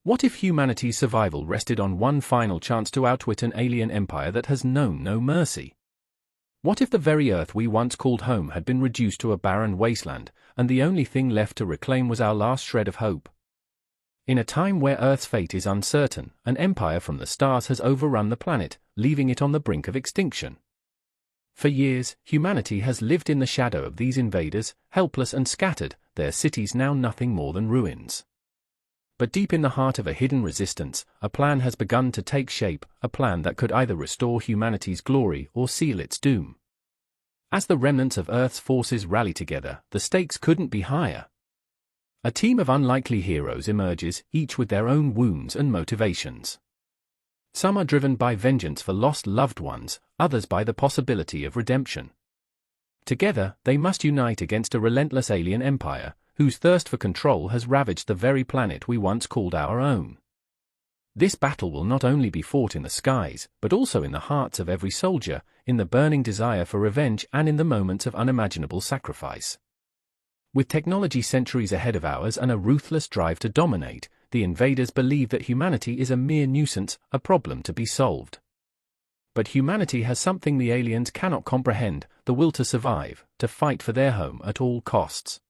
What if humanity's survival rested on one final chance to outwit an alien empire that has known no mercy? What if the very Earth we once called home had been reduced to a barren wasteland, and the only thing left to reclaim was our last shred of hope? In a time where Earth's fate is uncertain, an empire from the stars has overrun the planet, leaving it on the brink of extinction. For years, humanity has lived in the shadow of these invaders, helpless and scattered, their cities now nothing more than ruins. But deep in the heart of a hidden resistance, a plan has begun to take shape, a plan that could either restore humanity's glory or seal its doom. As the remnants of Earth's forces rally together, the stakes couldn't be higher. A team of unlikely heroes emerges, each with their own wounds and motivations. Some are driven by vengeance for lost loved ones, others by the possibility of redemption. Together, they must unite against a relentless alien empire, whose thirst for control has ravaged the very planet we once called our own. This battle will not only be fought in the skies, but also in the hearts of every soldier, in the burning desire for revenge and in the moments of unimaginable sacrifice. With technology centuries ahead of ours and a ruthless drive to dominate, the invaders believe that humanity is a mere nuisance, a problem to be solved. But humanity has something the aliens cannot comprehend, the will to survive, to fight for their home at all costs.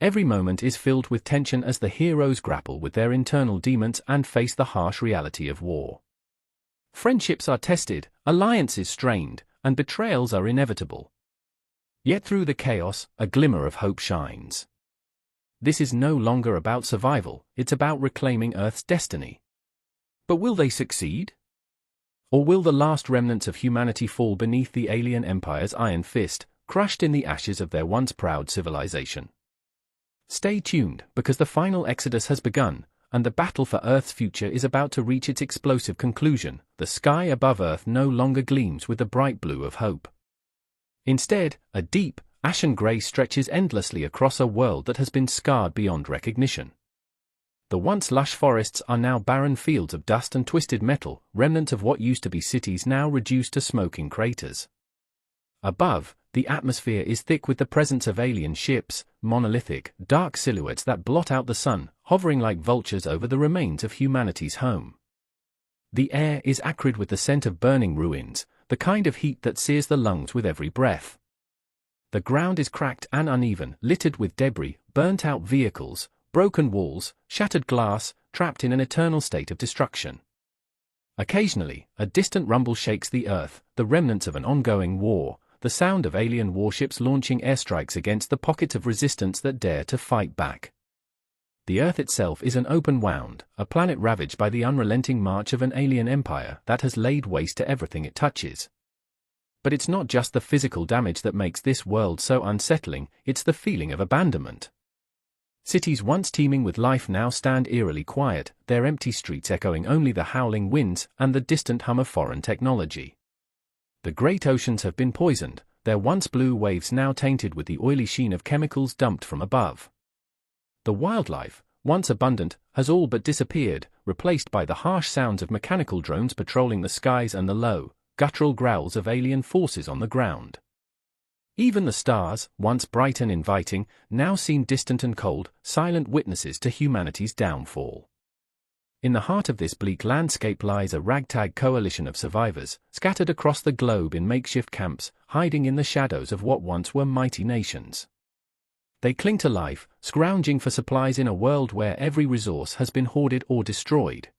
Every moment is filled with tension as the heroes grapple with their internal demons and face the harsh reality of war. Friendships are tested, alliances strained, and betrayals are inevitable. Yet through the chaos, a glimmer of hope shines. This is no longer about survival, it's about reclaiming Earth's destiny. But will they succeed? Or will the last remnants of humanity fall beneath the alien empire's iron fist, crushed in the ashes of their once proud civilization? Stay tuned, because the final exodus has begun, and the battle for Earth's future is about to reach its explosive conclusion. The sky above Earth no longer gleams with the bright blue of hope. Instead, a deep, ashen grey stretches endlessly across a world that has been scarred beyond recognition. The once lush forests are now barren fields of dust and twisted metal, remnants of what used to be cities now reduced to smoking craters. Above, the atmosphere is thick with the presence of alien ships, monolithic, dark silhouettes that blot out the sun, hovering like vultures over the remains of humanity's home. The air is acrid with the scent of burning ruins, the kind of heat that sears the lungs with every breath. The ground is cracked and uneven, littered with debris, burnt-out vehicles, broken walls, shattered glass, trapped in an eternal state of destruction. Occasionally, a distant rumble shakes the earth, the remnants of an ongoing war, the sound of alien warships launching airstrikes against the pockets of resistance that dare to fight back. The Earth itself is an open wound, a planet ravaged by the unrelenting march of an alien empire that has laid waste to everything it touches. But it's not just the physical damage that makes this world so unsettling, it's the feeling of abandonment. Cities once teeming with life now stand eerily quiet, their empty streets echoing only the howling winds and the distant hum of foreign technology. The great oceans have been poisoned, their once blue waves now tainted with the oily sheen of chemicals dumped from above. The wildlife, once abundant, has all but disappeared, replaced by the harsh sounds of mechanical drones patrolling the skies and the low, guttural growls of alien forces on the ground. Even the stars, once bright and inviting, now seem distant and cold, silent witnesses to humanity's downfall. In the heart of this bleak landscape lies a ragtag coalition of survivors, scattered across the globe in makeshift camps, hiding in the shadows of what once were mighty nations. They cling to life, scrounging for supplies in a world where every resource has been hoarded or destroyed.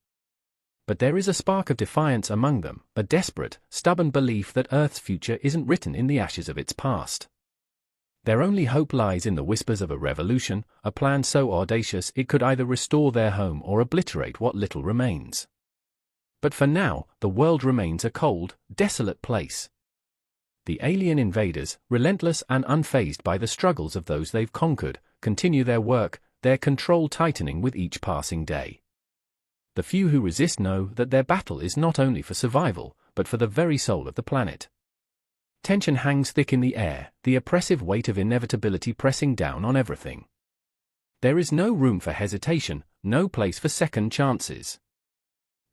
But there is a spark of defiance among them, a desperate, stubborn belief that Earth's future isn't written in the ashes of its past. Their only hope lies in the whispers of a revolution, a plan so audacious it could either restore their home or obliterate what little remains. But for now, the world remains a cold, desolate place. The alien invaders, relentless and unfazed by the struggles of those they've conquered, continue their work, their control tightening with each passing day. The few who resist know that their battle is not only for survival, but for the very soul of the planet. Tension hangs thick in the air, the oppressive weight of inevitability pressing down on everything. There is no room for hesitation, no place for second chances.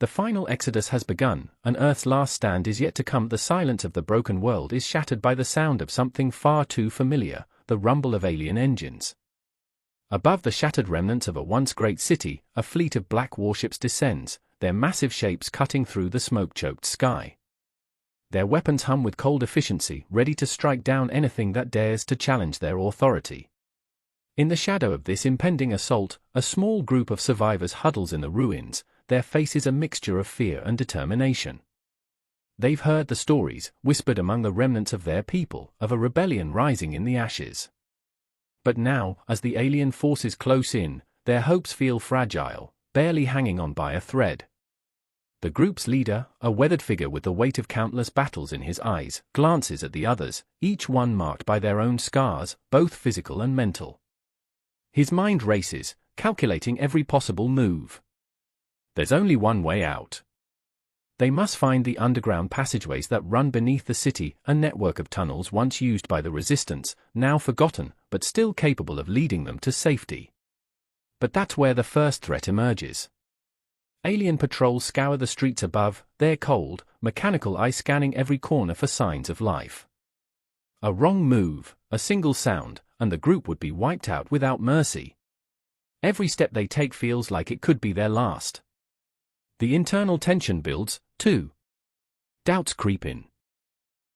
The final exodus has begun, and Earth's last stand is yet to come. The silence of the broken world is shattered by the sound of something far too familiar, the rumble of alien engines. Above the shattered remnants of a once great city, a fleet of black warships descends, their massive shapes cutting through the smoke-choked sky. Their weapons hum with cold efficiency, ready to strike down anything that dares to challenge their authority. In the shadow of this impending assault, a small group of survivors huddles in the ruins, their faces a mixture of fear and determination. They've heard the stories, whispered among the remnants of their people, of a rebellion rising in the ashes. But now, as the alien forces close in, their hopes feel fragile, barely hanging on by a thread. The group's leader, a weathered figure with the weight of countless battles in his eyes, glances at the others, each one marked by their own scars, both physical and mental. His mind races, calculating every possible move. There's only one way out. They must find the underground passageways that run beneath the city, a network of tunnels once used by the Resistance, now forgotten, but still capable of leading them to safety. But that's where the first threat emerges. Alien patrols scour the streets above, their cold, mechanical eye scanning every corner for signs of life. A wrong move, a single sound, and the group would be wiped out without mercy. Every step they take feels like it could be their last. The internal tension builds, too. Doubts creep in.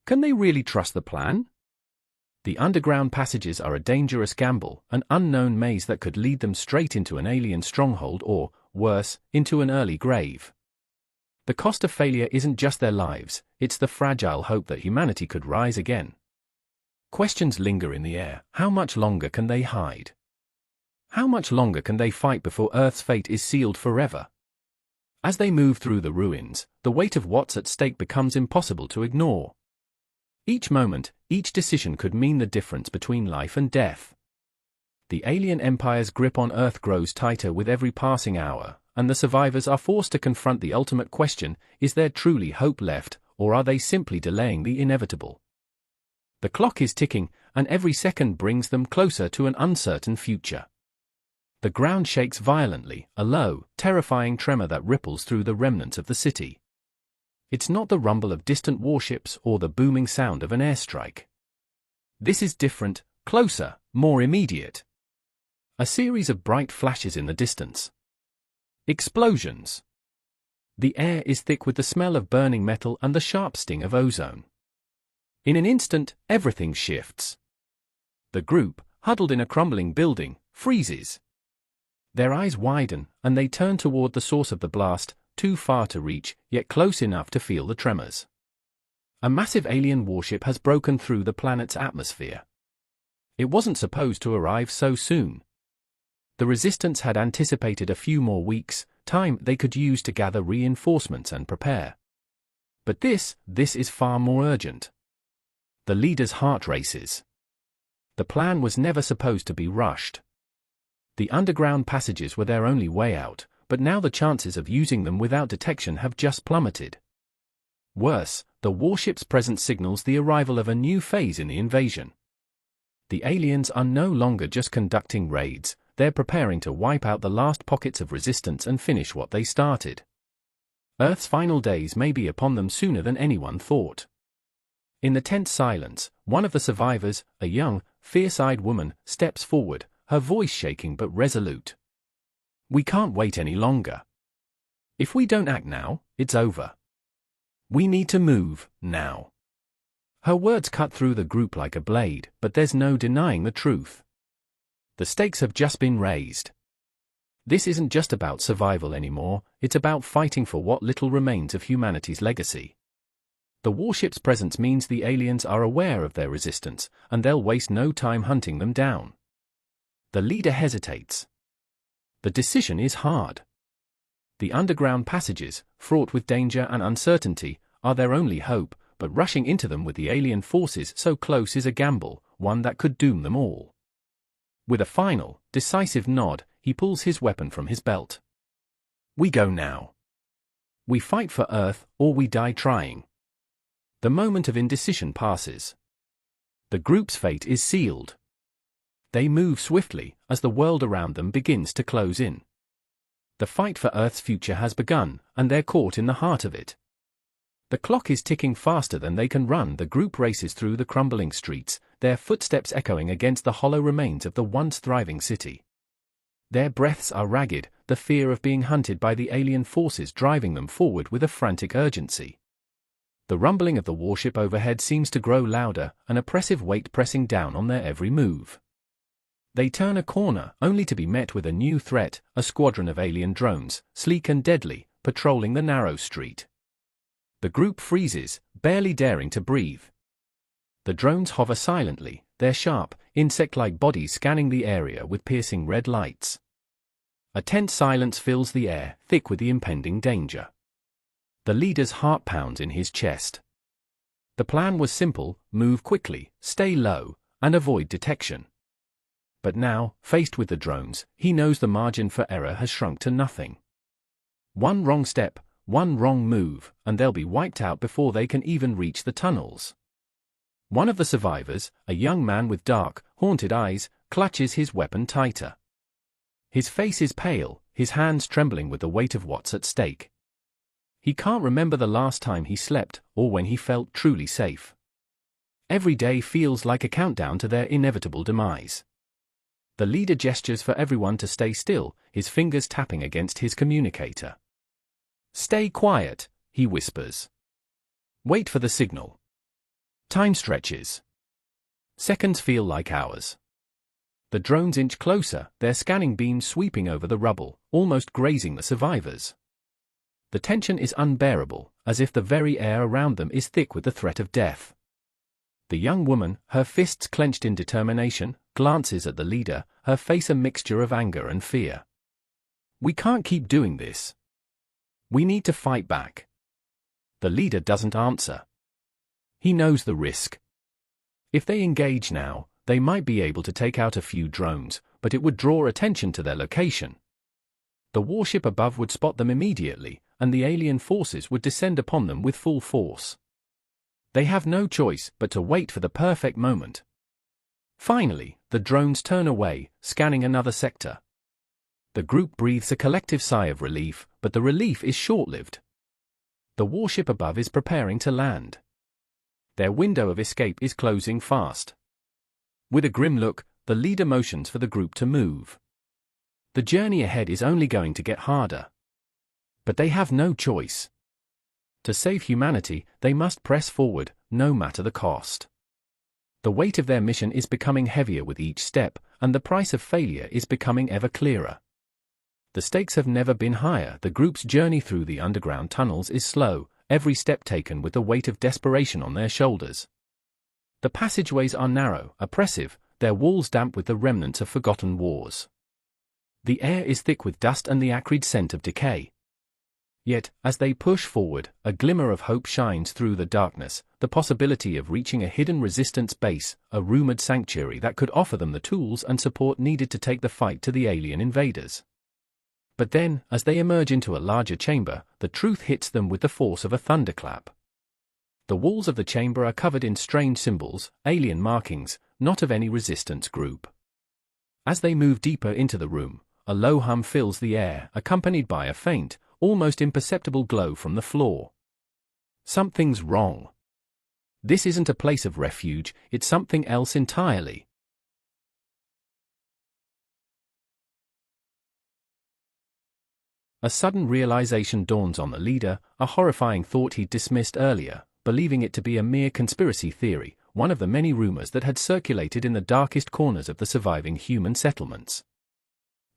Can they really trust the plan? The underground passages are a dangerous gamble, an unknown maze that could lead them straight into an alien stronghold or, worse, into an early grave. The cost of failure isn't just their lives, it's the fragile hope that humanity could rise again. Questions linger in the air. How much longer can they hide? How much longer can they fight before Earth's fate is sealed forever? As they move through the ruins, the weight of what's at stake becomes impossible to ignore. Each moment, each decision could mean the difference between life and death. The alien empire's grip on Earth grows tighter with every passing hour, and the survivors are forced to confront the ultimate question: is there truly hope left, or are they simply delaying the inevitable? The clock is ticking, and every second brings them closer to an uncertain future. The ground shakes violently, a low, terrifying tremor that ripples through the remnants of the city. It's not the rumble of distant warships or the booming sound of an airstrike. This is different, closer, more immediate. A series of bright flashes in the distance. Explosions. The air is thick with the smell of burning metal and the sharp sting of ozone. In an instant, everything shifts. The group, huddled in a crumbling building, freezes. Their eyes widen, and they turn toward the source of the blast, too far to reach, yet close enough to feel the tremors. A massive alien warship has broken through the planet's atmosphere. It wasn't supposed to arrive so soon. The Resistance had anticipated a few more weeks, time they could use to gather reinforcements and prepare. But this is far more urgent. The leader's heart races. The plan was never supposed to be rushed. The underground passages were their only way out, but now the chances of using them without detection have just plummeted. Worse, the warship's presence signals the arrival of a new phase in the invasion. The aliens are no longer just conducting raids, they're preparing to wipe out the last pockets of resistance and finish what they started. Earth's final days may be upon them sooner than anyone thought. In the tense silence, one of the survivors, a young, fierce-eyed woman, steps forward, her voice shaking but resolute. We can't wait any longer. If we don't act now, it's over. We need to move, now. Her words cut through the group like a blade, but there's no denying the truth. The stakes have just been raised. This isn't just about survival anymore, it's about fighting for what little remains of humanity's legacy. The warship's presence means the aliens are aware of their resistance, and they'll waste no time hunting them down. The leader hesitates. The decision is hard. The underground passages, fraught with danger and uncertainty, are their only hope, but rushing into them with the alien forces so close is a gamble, one that could doom them all. With a final, decisive nod, he pulls his weapon from his belt. We go now. We fight for Earth, or we die trying. The moment of indecision passes. The group's fate is sealed. They move swiftly, as the world around them begins to close in. The fight for Earth's future has begun, and they're caught in the heart of it. The clock is ticking faster than they can run. The group races through the crumbling streets, their footsteps echoing against the hollow remains of the once thriving city. Their breaths are ragged, the fear of being hunted by the alien forces driving them forward with a frantic urgency. The rumbling of the warship overhead seems to grow louder, an oppressive weight pressing down on their every move. They turn a corner, only to be met with a new threat, a squadron of alien drones, sleek and deadly, patrolling the narrow street. The group freezes, barely daring to breathe. The drones hover silently, their sharp, insect-like bodies scanning the area with piercing red lights. A tense silence fills the air, thick with the impending danger. The leader's heart pounds in his chest. The plan was simple: move quickly, stay low, and avoid detection. But now, faced with the drones, he knows the margin for error has shrunk to nothing. One wrong step, one wrong move, and they'll be wiped out before they can even reach the tunnels. One of the survivors, a young man with dark, haunted eyes, clutches his weapon tighter. His face is pale, his hands trembling with the weight of what's at stake. He can't remember the last time he slept, or when he felt truly safe. Every day feels like a countdown to their inevitable demise. The leader gestures for everyone to stay still, his fingers tapping against his communicator. "Stay quiet," he whispers. "Wait for the signal." Time stretches. Seconds feel like hours. The drones inch closer, their scanning beams sweeping over the rubble, almost grazing the survivors. The tension is unbearable, as if the very air around them is thick with the threat of death. The young woman, her fists clenched in determination, glances at the leader, her face a mixture of anger and fear. "We can't keep doing this. We need to fight back." The leader doesn't answer. He knows the risk. If they engage now, they might be able to take out a few drones, but it would draw attention to their location. The warship above would spot them immediately, and the alien forces would descend upon them with full force. They have no choice but to wait for the perfect moment. Finally, the drones turn away, scanning another sector. The group breathes a collective sigh of relief, but the relief is short-lived. The warship above is preparing to land. Their window of escape is closing fast. With a grim look, the leader motions for the group to move. The journey ahead is only going to get harder. But they have no choice. To save humanity, they must press forward, no matter the cost. The weight of their mission is becoming heavier with each step, and the price of failure is becoming ever clearer. The stakes have never been higher. The group's journey through the underground tunnels is slow, every step taken with the weight of desperation on their shoulders. The passageways are narrow, oppressive, their walls damp with the remnants of forgotten wars. The air is thick with dust and the acrid scent of decay. Yet, as they push forward, a glimmer of hope shines through the darkness, the possibility of reaching a hidden resistance base, a rumored sanctuary that could offer them the tools and support needed to take the fight to the alien invaders. But then, as they emerge into a larger chamber, the truth hits them with the force of a thunderclap. The walls of the chamber are covered in strange symbols, alien markings, not of any resistance group. As they move deeper into the room, a low hum fills the air, accompanied by a faint, almost imperceptible glow from the floor. Something's wrong. This isn't a place of refuge, it's something else entirely. A sudden realization dawns on the leader, a horrifying thought he'd dismissed earlier, believing it to be a mere conspiracy theory, one of the many rumors that had circulated in the darkest corners of the surviving human settlements.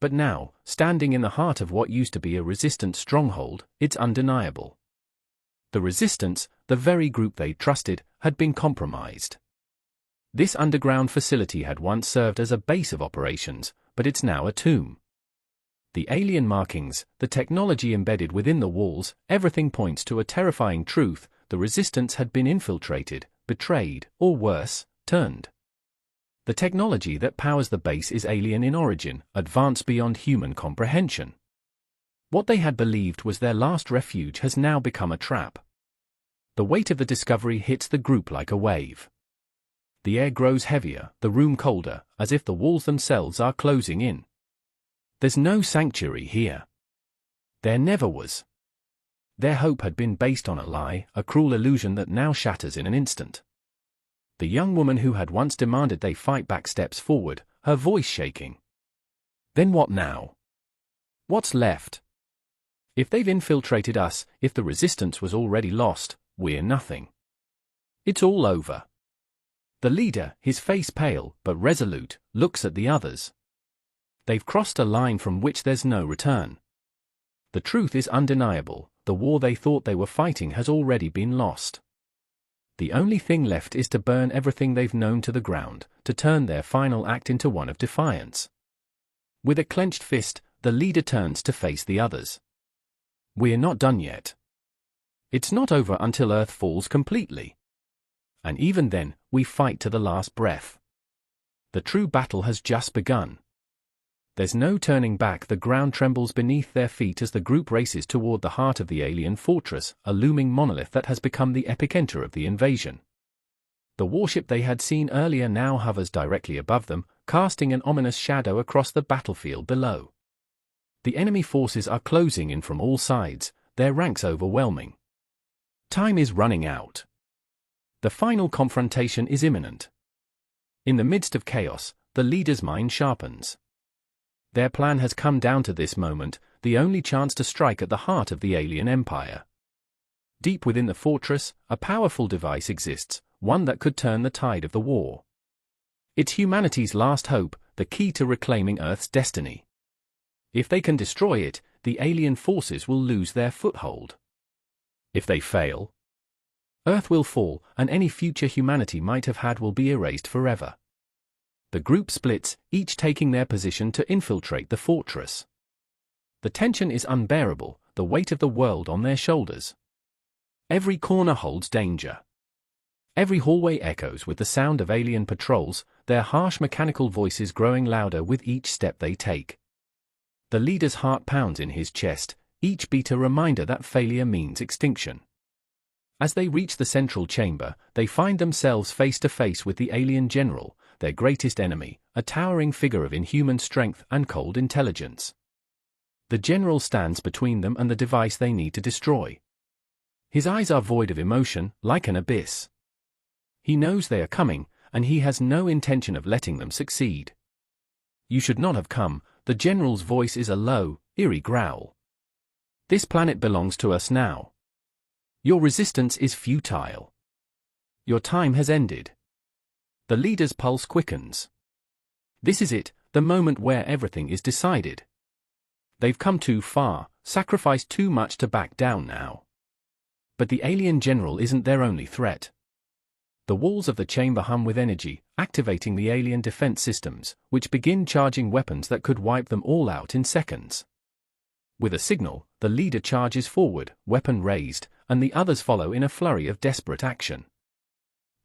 But now, standing in the heart of what used to be a resistant stronghold, it's undeniable. The resistance, the very group they trusted, had been compromised. This underground facility had once served as a base of operations, but it's now a tomb. The alien markings, the technology embedded within the walls, everything points to a terrifying truth: the resistance had been infiltrated, betrayed, or worse, turned. The technology that powers the base is alien in origin, advanced beyond human comprehension. What they had believed was their last refuge has now become a trap. The weight of the discovery hits the group like a wave. The air grows heavier, the room colder, as if the walls themselves are closing in. There's no sanctuary here. There never was. Their hope had been based on a lie, a cruel illusion that now shatters in an instant. The young woman who had once demanded they fight back steps forward, her voice shaking. Then what now? What's left? If they've infiltrated us, if the resistance was already lost, we're nothing. It's all over. The leader, his face pale but resolute, looks at the others. They've crossed a line from which there's no return. The truth is undeniable, the war they thought they were fighting has already been lost. The only thing left is to burn everything they've known to the ground, to turn their final act into one of defiance. With a clenched fist, the leader turns to face the others. We're not done yet. It's not over until Earth falls completely. And even then, we fight to the last breath. The true battle has just begun. There's no turning back. The ground trembles beneath their feet as the group races toward the heart of the alien fortress, a looming monolith that has become the epicenter of the invasion. The warship they had seen earlier now hovers directly above them, casting an ominous shadow across the battlefield below. The enemy forces are closing in from all sides, their ranks overwhelming. Time is running out. The final confrontation is imminent. In the midst of chaos, the leader's mind sharpens. Their plan has come down to this moment, the only chance to strike at the heart of the alien empire. Deep within the fortress, a powerful device exists, one that could turn the tide of the war. It's humanity's last hope, the key to reclaiming Earth's destiny. If they can destroy it, the alien forces will lose their foothold. If they fail, Earth will fall, and any future humanity might have had will be erased forever. The group splits, each taking their position to infiltrate the fortress. The tension is unbearable, the weight of the world on their shoulders. Every corner holds danger. Every hallway echoes with the sound of alien patrols, their harsh mechanical voices growing louder with each step they take. The leader's heart pounds in his chest, each beat a reminder that failure means extinction. As they reach the central chamber, they find themselves face to face with the alien general, their greatest enemy, a towering figure of inhuman strength and cold intelligence. The general stands between them and the device they need to destroy. His eyes are void of emotion, like an abyss. He knows they are coming, and he has no intention of letting them succeed. You should not have come. The general's voice is a low, eerie growl. This planet belongs to us now. Your resistance is futile. Your time has ended. The leader's pulse quickens. This is it, the moment where everything is decided. They've come too far, sacrificed too much to back down now. But the alien general isn't their only threat. The walls of the chamber hum with energy, activating the alien defense systems, which begin charging weapons that could wipe them all out in seconds. With a signal, the leader charges forward, weapon raised, and the others follow in a flurry of desperate action.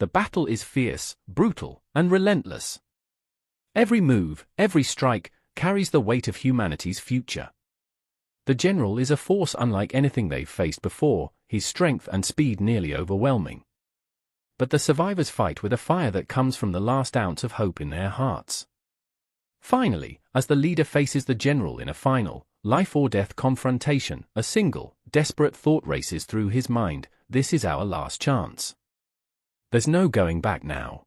The battle is fierce, brutal, and relentless. Every move, every strike, carries the weight of humanity's future. The general is a force unlike anything they've faced before, his strength and speed nearly overwhelming. But the survivors fight with a fire that comes from the last ounce of hope in their hearts. Finally, as the leader faces the general in a final, life-or-death confrontation, a single, desperate thought races through his mind: this is our last chance. There's no going back now.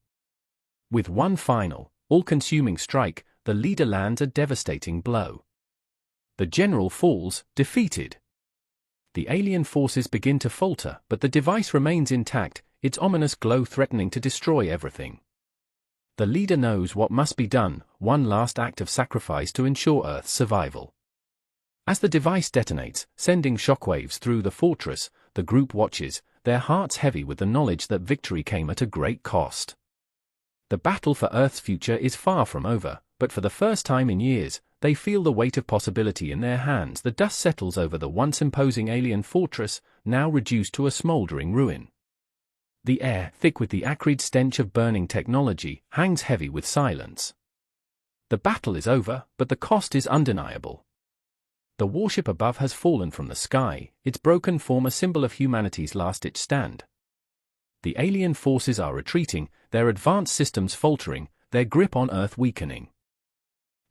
With one final, all-consuming strike, the leader lands a devastating blow. The general falls, defeated. The alien forces begin to falter, but the device remains intact, its ominous glow threatening to destroy everything. The leader knows what must be done, one last act of sacrifice to ensure Earth's survival. As the device detonates, sending shockwaves through the fortress, the group watches, their hearts heavy with the knowledge that victory came at a great cost. The battle for Earth's future is far from over, but for the first time in years, they feel the weight of possibility in their hands. The dust settles over the once imposing alien fortress, now reduced to a smoldering ruin. The air, thick with the acrid stench of burning technology, hangs heavy with silence. The battle is over, but the cost is undeniable. The warship above has fallen from the sky, its broken form a symbol of humanity's last-ditch stand. The alien forces are retreating, their advanced systems faltering, their grip on Earth weakening.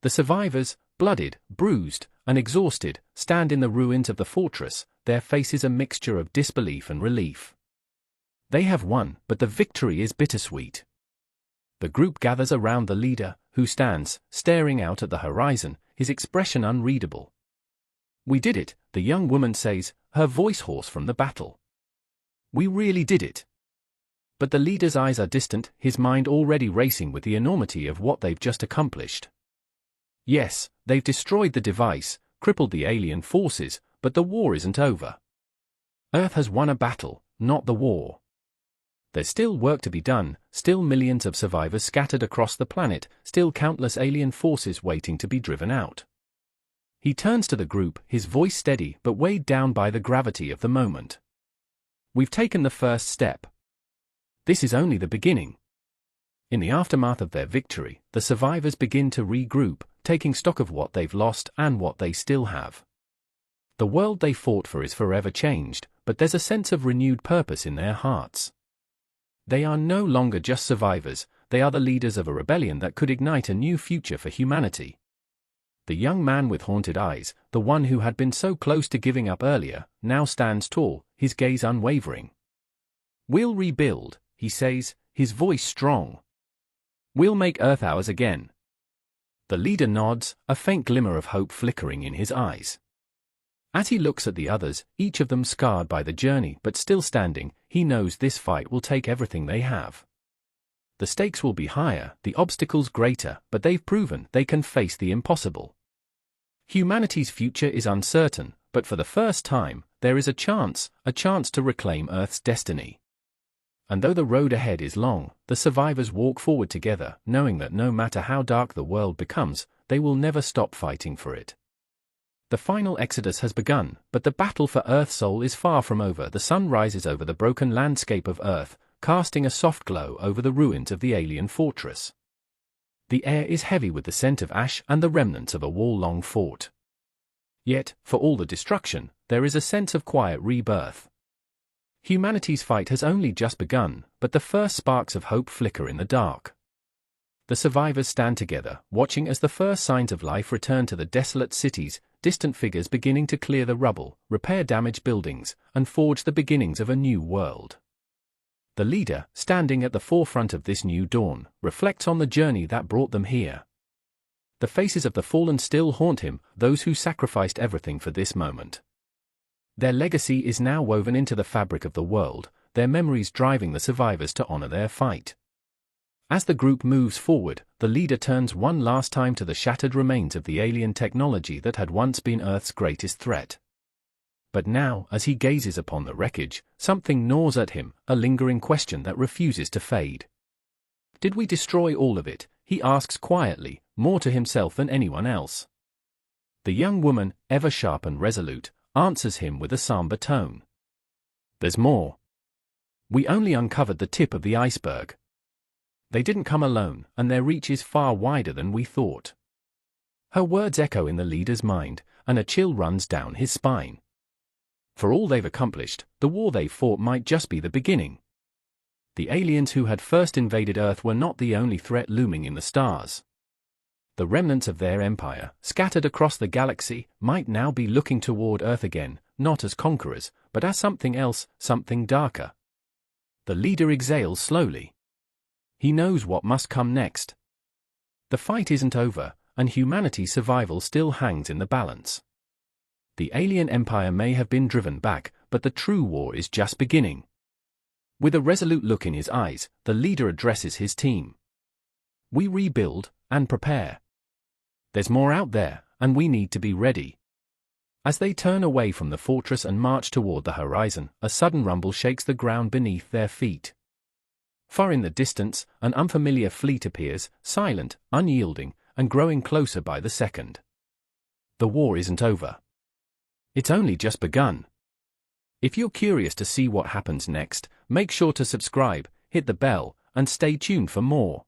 The survivors, bloodied, bruised, and exhausted, stand in the ruins of the fortress, their faces a mixture of disbelief and relief. They have won, but the victory is bittersweet. The group gathers around the leader, who stands, staring out at the horizon, his expression unreadable. "We did it," the young woman says, her voice hoarse from the battle. "We really did it." But the leader's eyes are distant, his mind already racing with the enormity of what they've just accomplished. Yes, they've destroyed the device, crippled the alien forces, but the war isn't over. Earth has won a battle, not the war. There's still work to be done, still millions of survivors scattered across the planet, still countless alien forces waiting to be driven out. He turns to the group, his voice steady but weighed down by the gravity of the moment. "We've taken the first step. This is only the beginning." In the aftermath of their victory, the survivors begin to regroup, taking stock of what they've lost and what they still have. The world they fought for is forever changed, but there's a sense of renewed purpose in their hearts. They are no longer just survivors, they are the leaders of a rebellion that could ignite a new future for humanity. The young man with haunted eyes, the one who had been so close to giving up earlier, now stands tall, his gaze unwavering. "We'll rebuild," he says, his voice strong. "We'll make Earth ours again." The leader nods, a faint glimmer of hope flickering in his eyes. As he looks at the others, each of them scarred by the journey but still standing, he knows this fight will take everything they have. The stakes will be higher, the obstacles greater, but they've proven they can face the impossible. Humanity's future is uncertain, but for the first time, there is a chance to reclaim Earth's destiny. And though the road ahead is long, the survivors walk forward together, knowing that no matter how dark the world becomes, they will never stop fighting for it. The final exodus has begun, but the battle for Earth's soul is far from over. The sun rises over the broken landscape of Earth, casting a soft glow over the ruins of the alien fortress. The air is heavy with the scent of ash and the remnants of a wall-long fort. Yet, for all the destruction, there is a sense of quiet rebirth. Humanity's fight has only just begun, but the first sparks of hope flicker in the dark. The survivors stand together, watching as the first signs of life return to the desolate cities, distant figures beginning to clear the rubble, repair damaged buildings, and forge the beginnings of a new world. The leader, standing at the forefront of this new dawn, reflects on the journey that brought them here. The faces of the fallen still haunt him, those who sacrificed everything for this moment. Their legacy is now woven into the fabric of the world, their memories driving the survivors to honor their fight. As the group moves forward, the leader turns one last time to the shattered remains of the alien technology that had once been Earth's greatest threat. But now, as he gazes upon the wreckage, something gnaws at him, a lingering question that refuses to fade. "Did we destroy all of it?" he asks quietly, more to himself than anyone else. The young woman, ever sharp and resolute, answers him with a somber tone. "There's more. We only uncovered the tip of the iceberg. They didn't come alone, and their reach is far wider than we thought." Her words echo in the leader's mind, and a chill runs down his spine. For all they've accomplished, the war they fought might just be the beginning. The aliens who had first invaded Earth were not the only threat looming in the stars. The remnants of their empire, scattered across the galaxy, might now be looking toward Earth again, not as conquerors, but as something else, something darker. The leader exhales slowly. He knows what must come next. The fight isn't over, and humanity's survival still hangs in the balance. The alien empire may have been driven back, but the true war is just beginning. With a resolute look in his eyes, the leader addresses his team. "We rebuild and prepare. There's more out there, and we need to be ready." As they turn away from the fortress and march toward the horizon, a sudden rumble shakes the ground beneath their feet. Far in the distance, an unfamiliar fleet appears, silent, unyielding, and growing closer by the second. The war isn't over. It's only just begun. If you're curious to see what happens next, make sure to subscribe, hit the bell, and stay tuned for more.